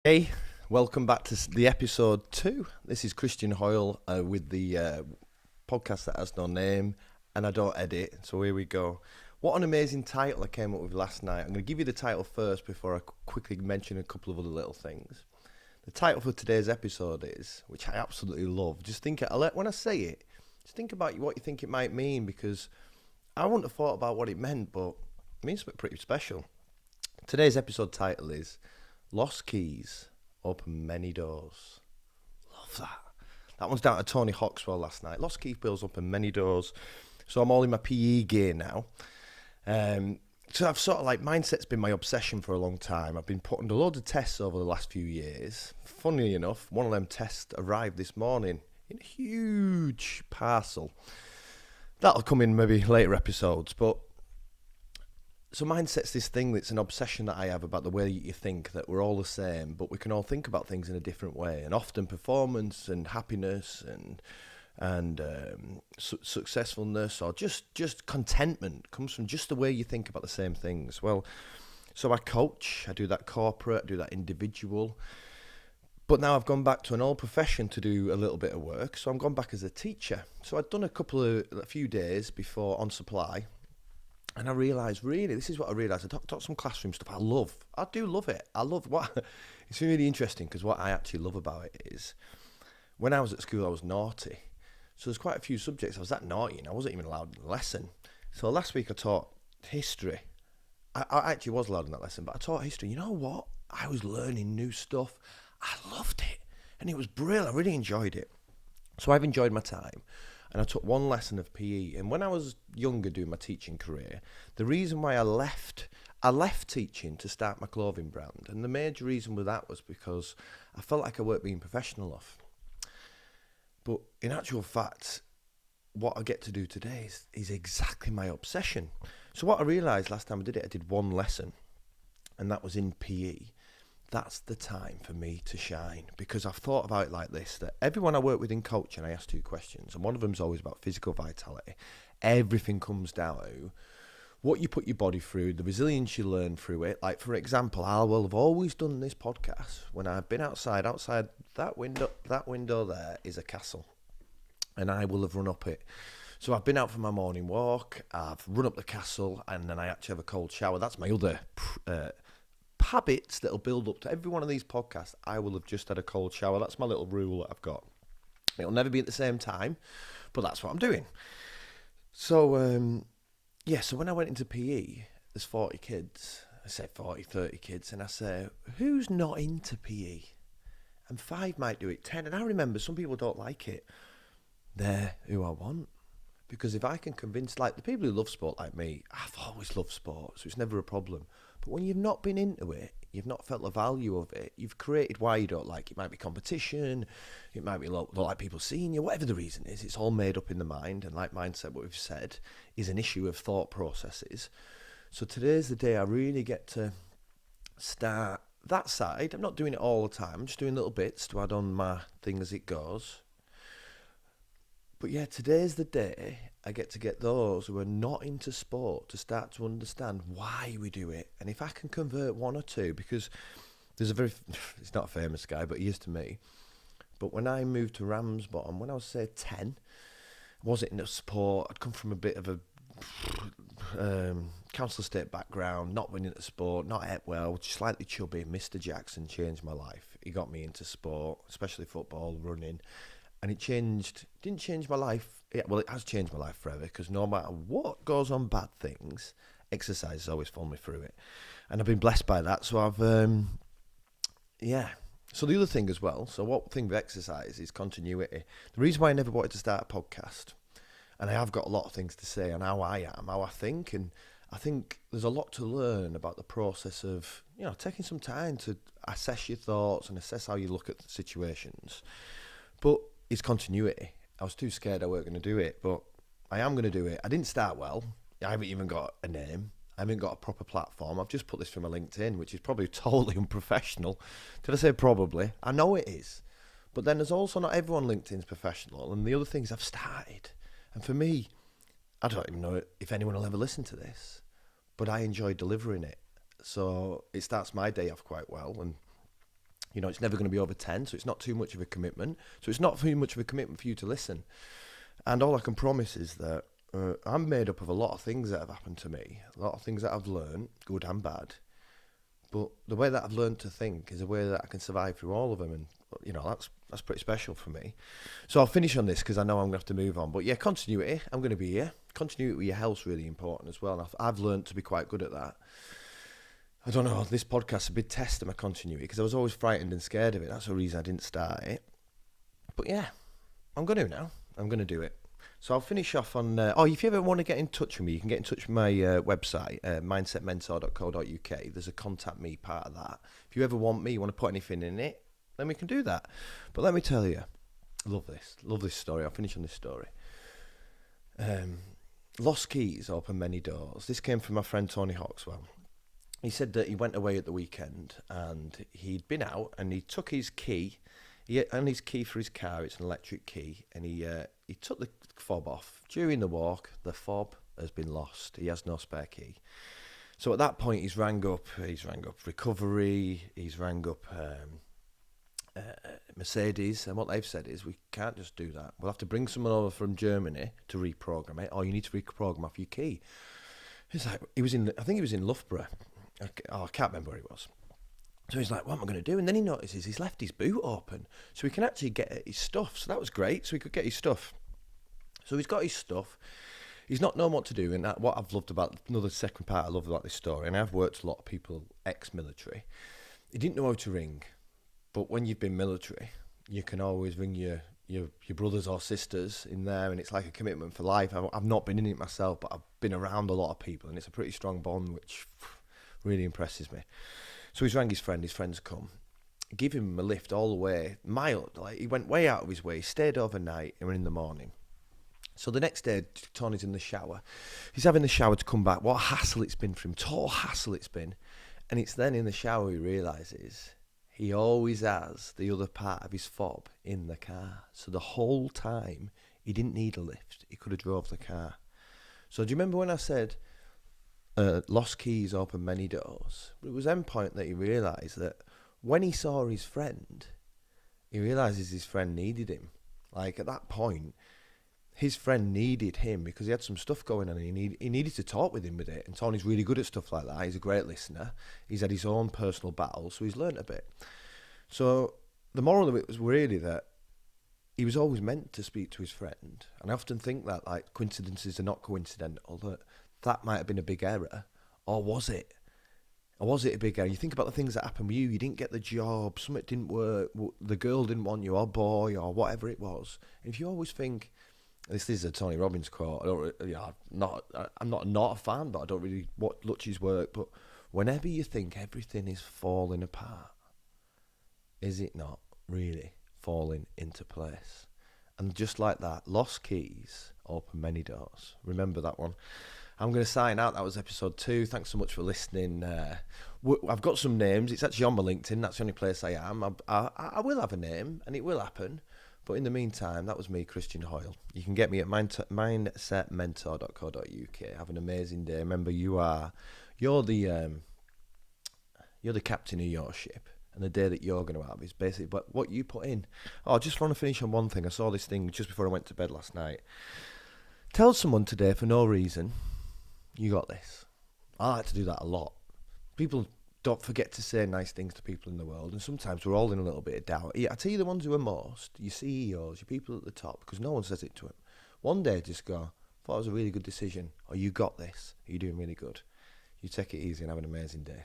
Hey, welcome back to the episode 2. This is Christian Hoyle with the podcast that has no name and I don't edit. So here we go. What an amazing title I came up with last night. I'm going to give you the title first before I quickly mention a couple of other little things. The title for today's episode is, which I absolutely love. Just think, when I say it, just think about what you think it might mean, because I wouldn't have thought about what it meant, but it means something pretty special. Today's episode title is Lost Keys Open Many Doors. Love that. That one's down to Tony Hawkswell last night. Lost Keys open many doors. So I'm all in my PE gear now. So I've sort of mindset's been my obsession for a long time. I've been putting a load of tests over the last few years. Funnily enough, one of them tests arrived this morning in a huge parcel. That'll come in maybe later episodes, but so mindset's this thing that's an obsession that I have about the way that you think, that we're all the same, but we can all think about things in a different way. And often performance and happiness and successfulness or just contentment comes from just the way you think about the same things. Well, so I coach, I do that corporate, I do that individual. But now I've gone back to an old profession to do a little bit of work. So I'm gone back as a teacher. So I'd done a few days before on supply. And I realised, really, this is what I realised. I taught some classroom stuff I love. I do love it. I love what... It's really interesting, because what I actually love about it is, when I was at school, I was naughty. So there's quite a few subjects I was that naughty and I wasn't even allowed in the lesson. So last week I taught history. I actually was allowed in that lesson, but I taught history. You know what? I was learning new stuff. I loved it. And it was brilliant. I really enjoyed it. So I've enjoyed my time. And I took one lesson of PE. And when I was younger doing my teaching career, the reason why I left teaching to start my clothing brand. And the major reason with that was because I felt like I weren't being professional enough. But in actual fact, what I get to do today is exactly my obsession. So what I realised last time I did it, I did one lesson, and that was in PE. That's the time for me to shine, because I've thought about it like this, that everyone I work with in coaching, I ask 2 questions, and one of them's always about physical vitality. Everything comes down to what you put your body through, the resilience you learn through it. Like, for example, I will have always done this podcast when I've been outside that window there is a castle, and I will have run up it. So I've been out for my morning walk, I've run up the castle, and then I actually have a cold shower. That's my other habits that'll build up to every one of these podcasts. I will have just had a cold shower. That's my little rule that I've got. It'll never be at the same time, but that's what I'm doing. So, so when I went into PE, there's 40 kids. I say 40, 30 kids, and I say, who's not into PE? And 5 might do it, 10. And I remember some people don't like it. They're who I want. Because if I can convince, like the people who love sport like me, I've always loved sport, so it's never a problem. But when you've not been into it, you've not felt the value of it, you've created why you don't like it. It might be competition, it might be don't like people seeing you, whatever the reason is, it's all made up in the mind. And like mindset, what we've said, is an issue of thought processes. So today's the day I really get to start that side. I'm not doing it all the time, I'm just doing little bits to add on my thing as it goes. But yeah, today's the day I get those who are not into sport to start to understand why we do it. And if I can convert 1 or 2, because there's it's not a famous guy, but he is to me. But when I moved to Ramsbottom, when I was, say, 10, I wasn't into sport. I'd come from a bit of a council estate background, not running into sport, not ate well, slightly chubby. Mr. Jackson changed my life. He got me into sport, especially football, running. And it didn't change my life. Yeah, well, it has changed my life forever, because no matter what goes on bad things, exercise has always pulled me through it. And I've been blessed by that. So I've, So the other thing as well, so what thing with exercise is continuity. The reason why I never wanted to start a podcast, and I have got a lot of things to say on how I am, how I think, and I think there's a lot to learn about the process of, taking some time to assess your thoughts and assess how you look at situations. But it's continuity. I was too scared I weren't going to do it, but I am going to do it. I didn't start well. I haven't even got a name. I haven't got a proper platform. I've just put this from my LinkedIn, which is probably totally unprofessional. Did I say probably? I know it is. But then there's also not everyone LinkedIn's professional. And the other things I've started. And for me, I don't even know if anyone will ever listen to this, but I enjoy delivering it. So it starts my day off quite well. And You know, it's never going to be over 10, so it's not too much of a commitment. So it's not too much of a commitment for you to listen. And all I can promise is that I'm made up of a lot of things that have happened to me, a lot of things that I've learned, good and bad. But the way that I've learned to think is a way that I can survive through all of them. And, you know, that's pretty special for me. So I'll finish on this because I know I'm going to have to move on. But yeah, continuity, I'm going to be here. Continuity with your health's really important as well. And I've learned to be quite good at that. I don't know, this podcast's a big test of my continuity because I was always frightened and scared of it. That's the reason I didn't start it. But yeah, I'm going to now. I'm going to do it. So I'll finish off on... if you ever want to get in touch with me, you can get in touch with my website, mindsetmentor.co.uk. There's a contact me part of that. If you ever want me, you want to put anything in it, then we can do that. But let me tell you, I love this story. I'll finish on this story. Lost keys open many doors. This came from my friend Tony Hawkswell. He said that he went away at the weekend and he'd been out and he took his key. He had his key for his car. It's an electric key, and he took the fob off. During the walk, the fob has been lost. He has no spare key. So at that point, he's rang up recovery. He's rang up Mercedes, and what they've said is we can't just do that. We'll have to bring someone over from Germany to reprogram it, or you need to reprogram off your key. He's like, I think he was in Loughborough. I can't remember where he was. So he's like, what am I going to do? And then he notices he's left his boot open. So he can actually get at his stuff. So that was great. So he could get his stuff. So he's got his stuff. He's not known what to do. And what I've loved about, another second part I love about this story, and I've worked with a lot of people ex-military, he didn't know how to ring. But when you've been military, you can always ring your brothers or sisters in there, and it's like a commitment for life. I've not been in it myself, but I've been around a lot of people, and it's a pretty strong bond, which really impresses me. So he's rang his friend's come, give him a lift all the way, like he went way out of his way, stayed overnight, and in the morning. So the next day, Tony's in the shower. He's having the shower to come back. What a hassle it's been for him, total hassle it's been. And it's then in the shower he realises he always has the other part of his fob in the car. So the whole time, he didn't need a lift. He could have drove the car. So do you remember when I said... lost keys open many doors? But it was then point that he realised that when he saw his friend, he realises his friend needed him. Like at that point, his friend needed him because he had some stuff going on and he needed to talk with him with it. And Tony's really good at stuff like that. He's a great listener. He's had his own personal battles, so he's learnt a bit. So the moral of it was really that he was always meant to speak to his friend. And I often think that like coincidences are not coincidental, that might have been a big error, or was it? Or was it a big error? You think about the things that happened with you. You didn't get the job, something didn't work, the girl didn't want you, or boy, or whatever it was. And if you always think, this is a Tony Robbins quote. I'm not a fan, but I don't really watch his work. But whenever you think everything is falling apart, is it not really falling into place? And just like that, lost keys open many doors. Remember that one. I'm going to sign out. That was episode 2. Thanks so much for listening. I've got some names. It's actually on my LinkedIn. That's the only place I am. I will have a name, and it will happen. But in the meantime, that was me, Christian Hoyle. You can get me at mindsetmentor.co.uk. Have an amazing day. Remember, you're the captain of your ship. And the day that you're going to have is basically what you put in. I just want to finish on one thing. I saw this thing just before I went to bed last night. Tell someone today for no reason, you got this. I like to do that a lot. People don't forget to say nice things to people in the world, and sometimes we're all in a little bit of doubt. I tell you the ones who are most, your CEOs, your people at the top, because no one says it to them. One day just go, thought it was a really good decision, or you got this, you're doing really good. You take it easy and have an amazing day.